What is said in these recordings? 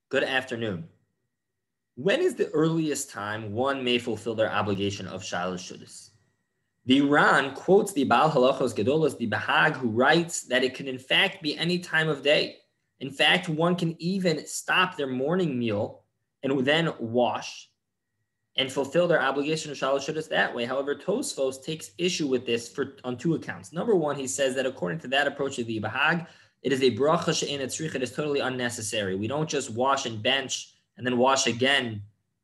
Good afternoon. When is the earliest time one may fulfill their obligation of Shlishit? The Iran quotes the Baal Halachos Gedolos, the Bahag, who writes that it can in fact be any time of day. In fact, one can even stop their morning meal and then wash and fulfill their obligation of Shlishit that way. However, Tosfos takes issue with this on two accounts. Number one, he says that according to that approach of the Bahag, it is a bracha she'ein tzricha. It is totally unnecessary. We don't just wash and bench and then wash again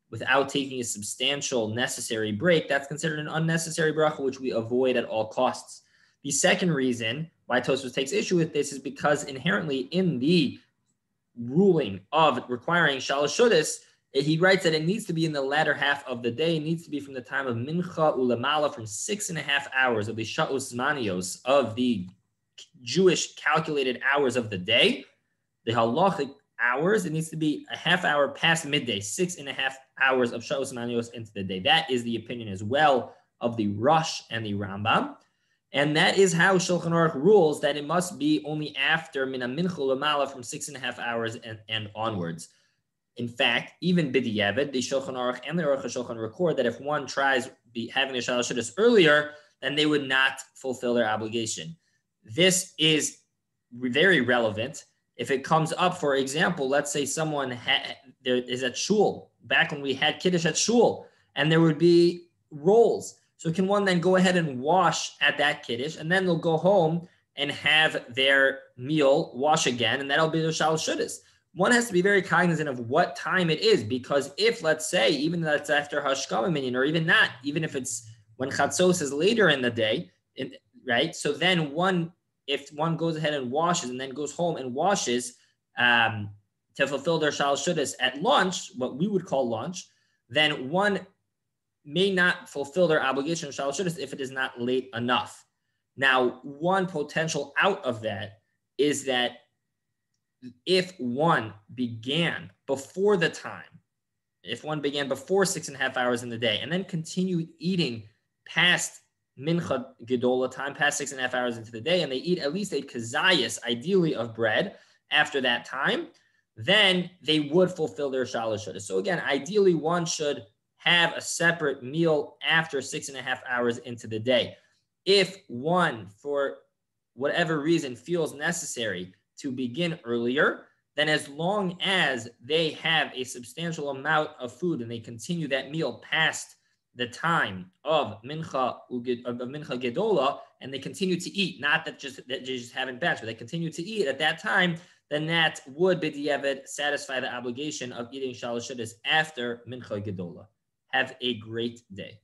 without taking a substantial necessary break. That's considered an unnecessary bracha, which we avoid at all costs. The second reason why Tosfos takes issue with this is because inherently in the ruling of requiring Shlishit, he writes that it needs to be in the latter half of the day. It needs to be from the time of Mincha Ulamala, from 6.5 hours of the Sha'os Manios, of the Jewish calculated hours of the day. The halachic hours, it needs to be a half hour past midday, 6.5 hours of Sha'os Manios into the day. That is the opinion as well of the Rosh and the Rambam. And that is how Shulchan Aruch rules, that it must be only after Mina Mincha Ulamala, from 6.5 hours and onwards. In fact, even B'diavad, the Shulchan Aruch and the Aruch HaShulchan record that if one tries having a Shlishit earlier, then they would not fulfill their obligation. This is very relevant if it comes up. For example, let's say someone there is at shul, back when we had Kiddush at shul, and there would be rolls. So can one then go ahead and wash at that Kiddush, and then they'll go home and have their meal, wash again, and that'll be their Shlishit. One has to be very cognizant of what time it is, because if, let's say, even that's after Hashkama Minyan, or even not, even if it's when Chatzos is later in the day, right? So then if one goes ahead and washes and then goes home and washes to fulfill their Shlishit at lunch, what we would call lunch, then one may not fulfill their obligation of Shlishit if it is not late enough. Now, one potential out of that is that if one began before the time, if one began before 6.5 hours in the day and then continued eating past Mincha Gedola time, past 6.5 hours into the day, and they eat at least a kazayas, ideally of bread, after that time, then they would fulfill their Shlishit. So again, ideally one should have a separate meal after 6.5 hours into the day. If one, for whatever reason, feels necessary to begin earlier, then as long as they have a substantial amount of food and they continue that meal past the time of Mincha Gedola, and they continue to eat, not that they just haven't benched, but they continue to eat at that time, then that would b'diavad satisfy the obligation of eating Shlishit after Mincha Gedola. Have a great day.